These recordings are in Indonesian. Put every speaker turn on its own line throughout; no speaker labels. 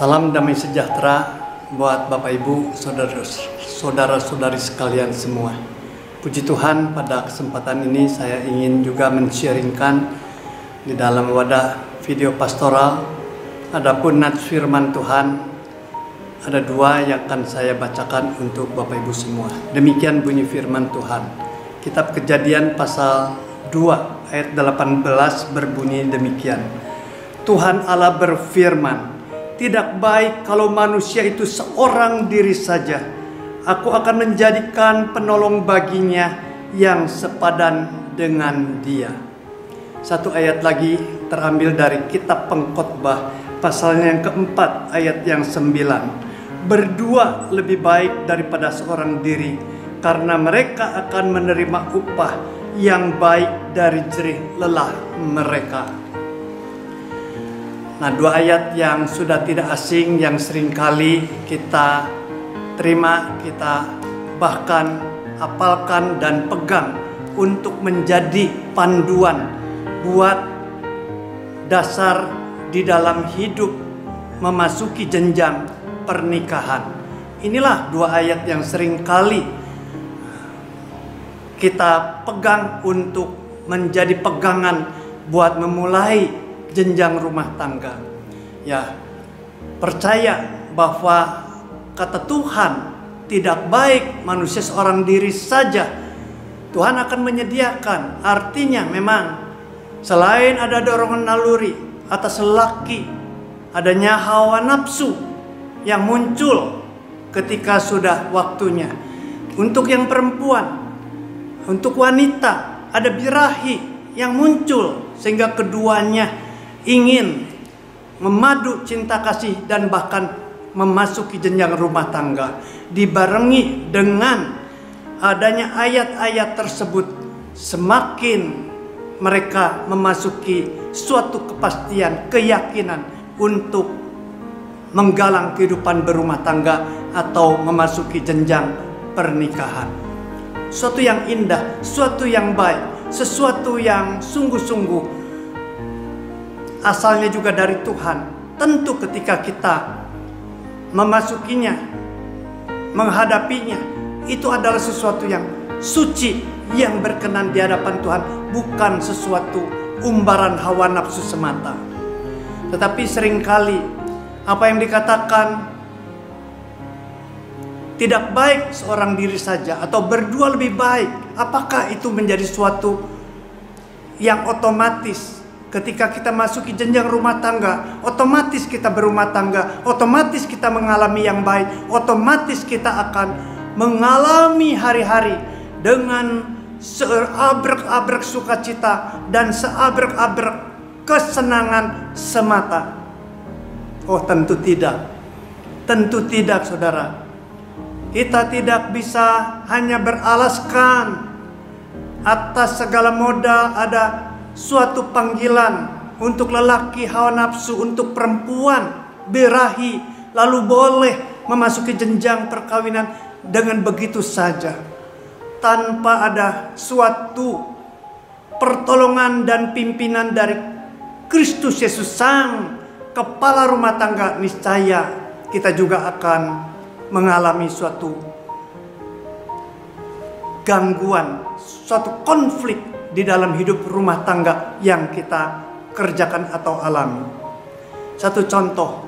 Salam damai sejahtera buat Bapak Ibu, saudara-saudari sekalian semua. Puji Tuhan, pada kesempatan ini saya ingin juga men-sharingkan di dalam wadah video pastoral. Adapun nats firman Tuhan, ada dua yang akan saya bacakan untuk Bapak Ibu semua. Demikian bunyi firman Tuhan. Kitab Kejadian pasal 2 ayat 18 berbunyi demikian. Tuhan Allah berfirman, "Tidak baik kalau manusia itu seorang diri saja. Aku akan menjadikan penolong baginya yang sepadan dengan dia." Satu ayat lagi terambil dari kitab Pengkhotbah pasalnya yang keempat ayat yang 9. "Berdua lebih baik daripada seorang diri, karena mereka akan menerima upah yang baik dari jerih lelah mereka." Nah, dua ayat yang sudah tidak asing, yang seringkali kita terima, kita bahkan hafalkan dan pegang untuk menjadi panduan buat dasar di dalam hidup memasuki jenjang pernikahan. Inilah dua ayat yang seringkali kita pegang untuk menjadi pegangan buat memulai jenjang rumah tangga. Ya, percaya bahwa kata Tuhan, tidak baik manusia seorang diri saja. Tuhan akan menyediakan, artinya memang selain ada dorongan naluri atas lelaki, adanya hawa nafsu yang muncul ketika sudah waktunya. Untuk yang perempuan, untuk wanita, ada birahi yang muncul sehingga keduanya ingin memadu cinta kasih dan bahkan memasuki jenjang rumah tangga. Dibarengi dengan adanya ayat-ayat tersebut, semakin mereka memasuki suatu kepastian, keyakinan untuk menggalang kehidupan berumah tangga atau memasuki jenjang pernikahan. Suatu yang indah, suatu yang baik, sesuatu yang sungguh-sungguh asalnya juga dari Tuhan. Tentu ketika kita memasukinya, menghadapinya, itu adalah sesuatu yang suci, yang berkenan di hadapan Tuhan, bukan sesuatu umbaran hawa nafsu semata. Tetapi seringkali apa yang dikatakan tidak baik seorang diri saja atau berdua lebih baik, apakah itu menjadi suatu yang otomatis? Ketika kita masuki jenjang rumah tangga, otomatis kita berumah tangga, otomatis kita mengalami yang baik, otomatis kita akan mengalami hari-hari dengan seabrek-abrek sukacita dan seabrek-abrek kesenangan semata. Oh, tentu tidak. Tentu tidak, saudara. Kita tidak bisa hanya beralaskan atas segala modal ada suatu panggilan untuk lelaki hawa nafsu, untuk perempuan birahi, lalu boleh memasuki jenjang perkawinan dengan begitu saja tanpa ada suatu pertolongan dan pimpinan dari Kristus Yesus sang kepala rumah tangga. Niscaya kita juga akan mengalami suatu gangguan, suatu konflik di dalam hidup rumah tangga yang kita kerjakan atau alami. Satu contoh,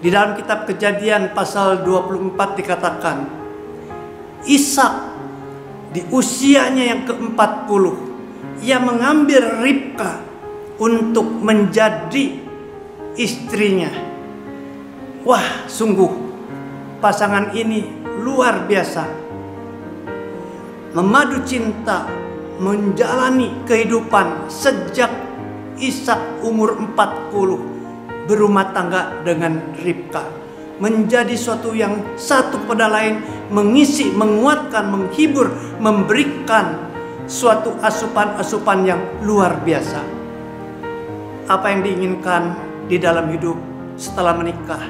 di dalam kitab Kejadian pasal 24 dikatakan, Ishak di usianya yang ke-40, ia mengambil Ribka untuk menjadi istrinya. Wah, sungguh pasangan ini luar biasa, memadu cinta, menjalani kehidupan sejak Ishak umur 40 berumah tangga dengan Ribka, menjadi suatu yang satu pada lain, mengisi, menguatkan, menghibur, memberikan suatu asupan-asupan yang luar biasa. Apa yang diinginkan di dalam hidup setelah menikah?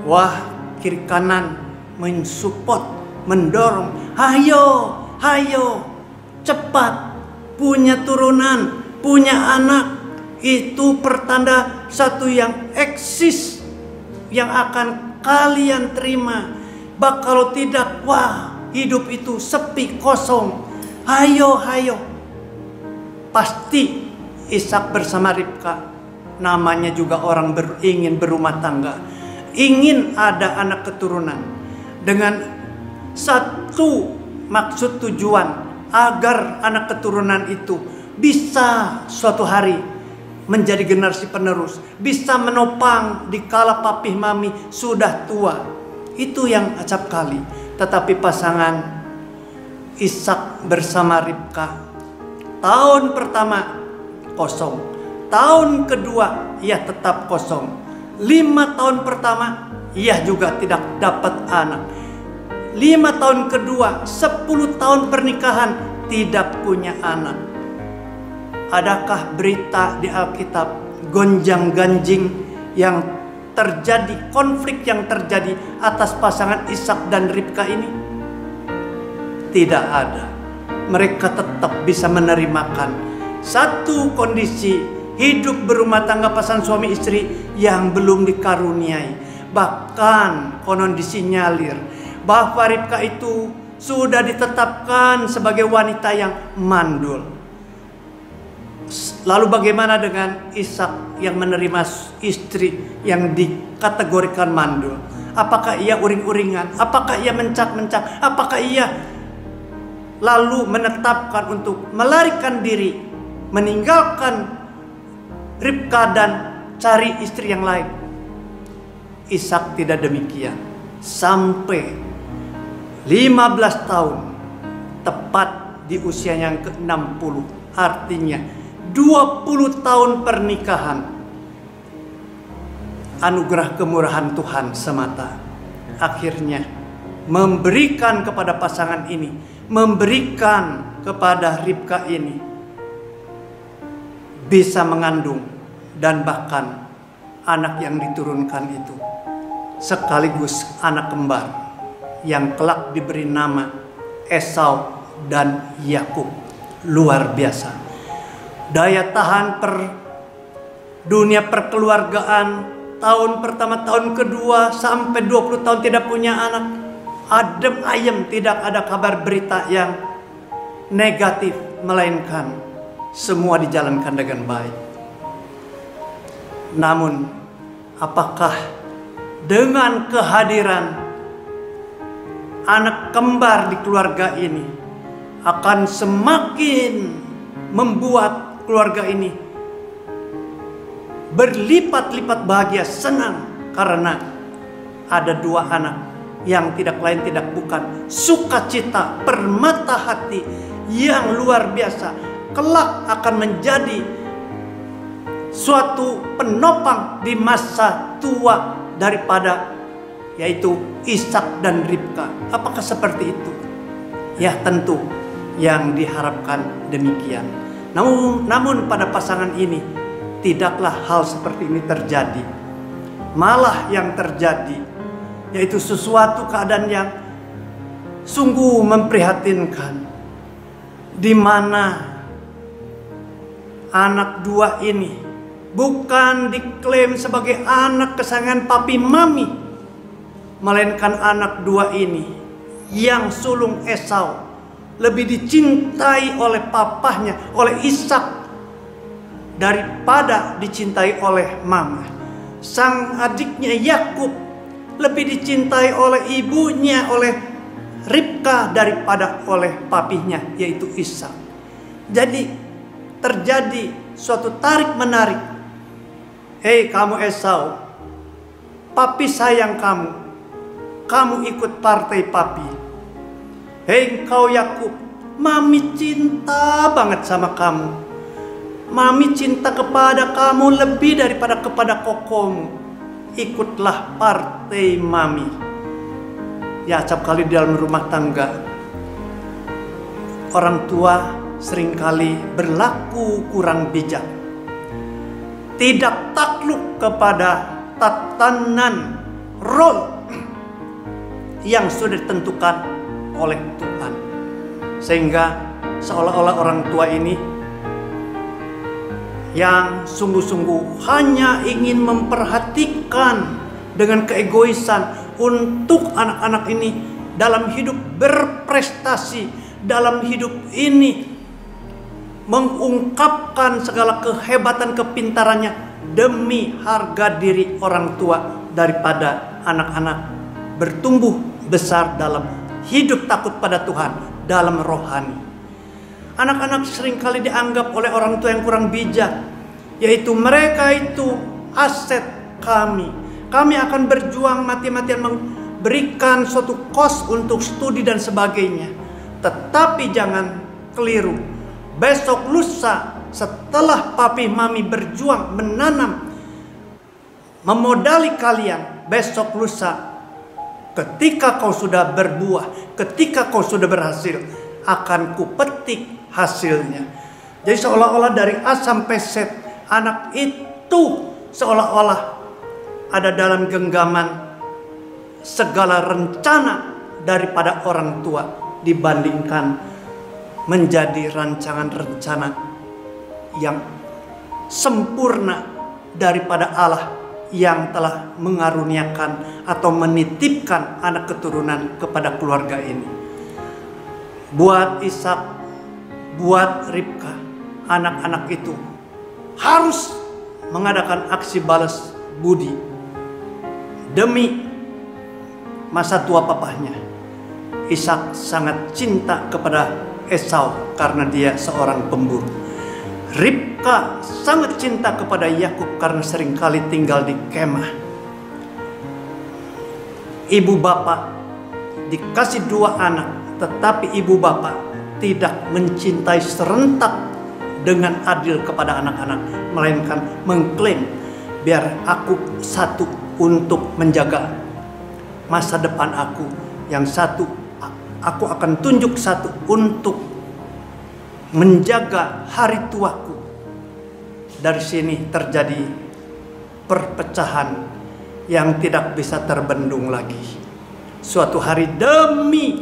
Wah, kiri kanan mensupport, mendorong, hayo cepat punya turunan, punya anak, Itu pertanda satu yang eksis, yang akan kalian terima. Kalau tidak, wah, hidup itu sepi, kosong. Hayo. Pasti Ishak bersama Ribka, namanya juga orang ingin berumah tangga, ingin ada anak keturunan, dengan satu maksud tujuan, agar anak keturunan itu bisa suatu hari menjadi generasi penerus, bisa menopang di kala papih mami sudah tua. Itu yang acap kali. Tetapi pasangan Ishak bersama Ribka, tahun pertama kosong, tahun kedua ia tetap kosong, 5 tahun pertama ia juga tidak dapat anak, 5 tahun kedua, 10 tahun pernikahan tidak punya anak. Adakah berita di Alkitab gonjang-ganjing yang terjadi, konflik yang terjadi atas pasangan Ishak dan Ribka ini? Tidak ada. Mereka tetap bisa menerimakan satu kondisi hidup berumah tangga pasangan suami istri yang belum dikaruniai. Bahkan konon disinyalir bahwa Ribka itu sudah ditetapkan sebagai wanita yang mandul. Lalu bagaimana dengan Ishak yang menerima istri yang dikategorikan mandul? Apakah ia uring-uringan? Apakah ia mencak-mencak? Apakah ia lalu menetapkan untuk melarikan diri, meninggalkan Ribka dan cari istri yang lain? Ishak tidak demikian. Sampai 15 tahun, tepat di usia yang ke-60, artinya 20 tahun pernikahan, anugerah kemurahan Tuhan semata akhirnya memberikan kepada pasangan ini, memberikan kepada Ribka ini bisa mengandung, dan bahkan anak yang diturunkan itu sekaligus anak kembar yang kelak diberi nama Esau dan Yakub. Luar biasa. Daya tahan dunia perkeluargaan, tahun pertama, tahun kedua, sampai 20 tahun tidak punya anak, adem ayem, tidak ada kabar berita yang negatif, melainkan semua dijalankan dengan baik. Namun apakah dengan kehadiran anak kembar di keluarga ini akan semakin membuat keluarga ini berlipat-lipat bahagia, senang, karena ada 2 anak yang tidak lain tidak bukan sukacita, permata hati yang luar biasa, kelak akan menjadi suatu penopang di masa tua daripada, yaitu Ishak dan Ribka. Apakah seperti itu? Ya, tentu yang diharapkan demikian. Namun pada pasangan ini tidaklah hal seperti ini terjadi. Malah yang terjadi yaitu sesuatu keadaan yang sungguh memprihatinkan, di mana anak 2 ini bukan diklaim sebagai anak kesayangan papi mami, melainkan anak 2 ini yang sulung Esau lebih dicintai oleh papahnya, oleh Ishak, daripada dicintai oleh mama. Sang adiknya Yakub lebih dicintai oleh ibunya, oleh Ribka, daripada oleh papinya, yaitu Ishak. Jadi terjadi suatu tarik menarik. Hei kamu Esau, papi sayang kamu, kamu ikut partai papi. Hei kau Yakub, mami cinta banget sama kamu. Mami cinta kepada kamu lebih daripada kepada kokomu. Ikutlah partai mami. Ya, acap kali di dalam rumah tangga, orang tua seringkali berlaku kurang bijak, tidak takluk kepada tatanan role yang sudah ditentukan oleh Tuhan, sehingga seolah-olah orang tua ini yang sungguh-sungguh hanya ingin memperhatikan dengan keegoisan untuk anak-anak ini dalam hidup berprestasi, dalam hidup ini mengungkapkan segala kehebatan kepintarannya demi harga diri orang tua, daripada anak-anak bertumbuh besar dalam hidup takut pada Tuhan, dalam rohani. Anak-anak seringkali dianggap oleh orang tua yang kurang bijak, yaitu mereka itu aset kami. Kami akan berjuang mati-matian memberikan suatu kos untuk studi dan sebagainya. Tetapi jangan keliru. Besok lusa setelah papi mami berjuang menanam, memodali kalian, besok lusa ketika kau sudah berbuah, ketika kau sudah berhasil, akan kupetik hasilnya. Jadi seolah-olah dari A sampai Z, anak itu seolah-olah ada dalam genggaman segala rencana daripada orang tua, dibandingkan menjadi rancangan-rencana yang sempurna daripada Allah yang telah mengaruniakan atau menitipkan anak keturunan kepada keluarga ini. Buat Ishak, buat Ribka, anak-anak itu harus mengadakan aksi balas budi demi masa tua papahnya. Ishak sangat cinta kepada Esau karena dia seorang pemburu. Ribka sangat cinta kepada Yakub karena seringkali tinggal di kemah. Ibu bapak dikasih 2 anak, tetapi ibu bapak tidak mencintai serentak dengan adil kepada anak-anak, melainkan mengklaim, biar aku satu untuk menjaga masa depan aku, yang satu aku akan tunjuk satu untuk menjaga hari tuaku. Dari sini terjadi perpecahan yang tidak bisa terbendung lagi. Suatu hari demi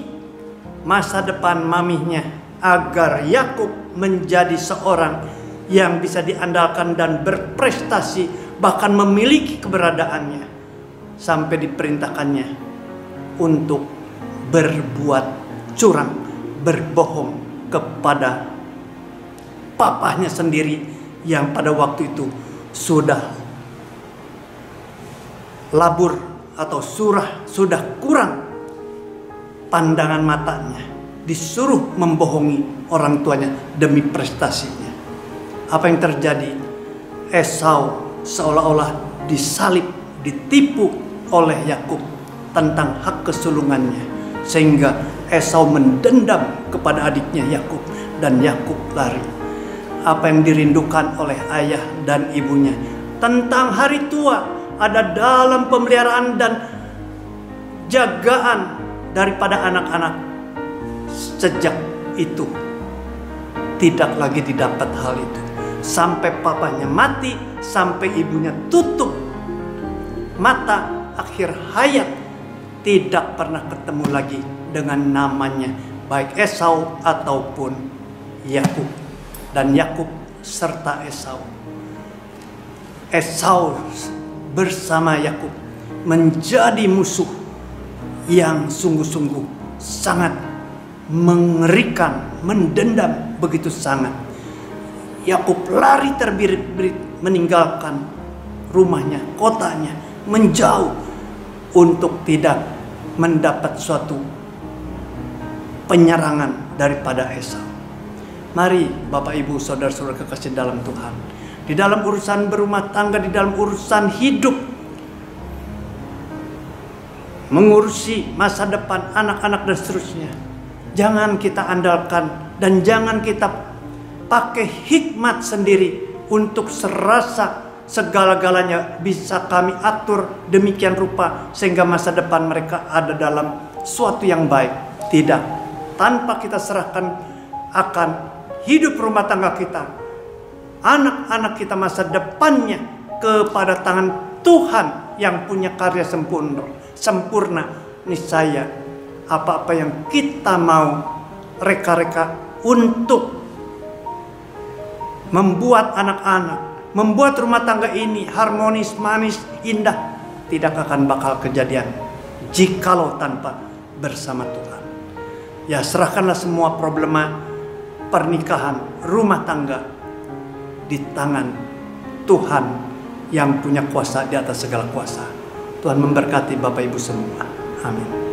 masa depan mamihnya, agar Yakub menjadi seorang yang bisa diandalkan dan berprestasi, bahkan memiliki keberadaannya, sampai diperintahkannya untuk berbuat curang, berbohong kepada papahnya sendiri, yang pada waktu itu sudah labur atau sudah kurang pandangan matanya, disuruh membohongi orang tuanya demi prestasinya. Apa yang terjadi? Esau seolah-olah disalib, ditipu oleh Yakub tentang hak kesulungannya, sehingga Esau mendendam kepada adiknya Yakub, dan Yakub lari. Apa yang dirindukan oleh ayah dan ibunya tentang hari tua ada dalam pemeliharaan dan jagaan daripada anak-anak. Sejak itu tidak lagi didapat hal itu, sampai papanya mati, sampai ibunya tutup mata akhir hayat, tidak pernah ketemu lagi dengan namanya, baik Esau ataupun Yakub. Dan Yakub serta Esau. Esau bersama Yakub menjadi musuh yang sungguh-sungguh sangat mengerikan, mendendam begitu sangat. Yakub lari terbirit-birit meninggalkan rumahnya, kotanya, menjauh untuk tidak mendapat suatu penyerangan daripada Esau. Mari Bapak Ibu saudara-saudara kekasih dalam Tuhan, di dalam urusan berumah tangga, di dalam urusan hidup, mengurusi masa depan anak-anak dan seterusnya, jangan kita andalkan dan jangan kita pakai hikmat sendiri untuk serasa segala-galanya bisa kami atur demikian rupa sehingga masa depan mereka ada dalam suatu yang baik. Tidak, tanpa kita serahkan akan hidup rumah tangga kita, anak-anak kita, masa depannya kepada tangan Tuhan yang punya karya sempurna, niscaya apa-apa yang kita mau reka-reka untuk membuat anak-anak, membuat rumah tangga ini harmonis, manis, indah, tidak akan bakal kejadian jikalau tanpa bersama Tuhan. Ya, serahkanlah semua problema pernikahan, rumah tangga di tangan Tuhan yang punya kuasa di atas segala kuasa. Tuhan memberkati Bapak Ibu semua. Amin.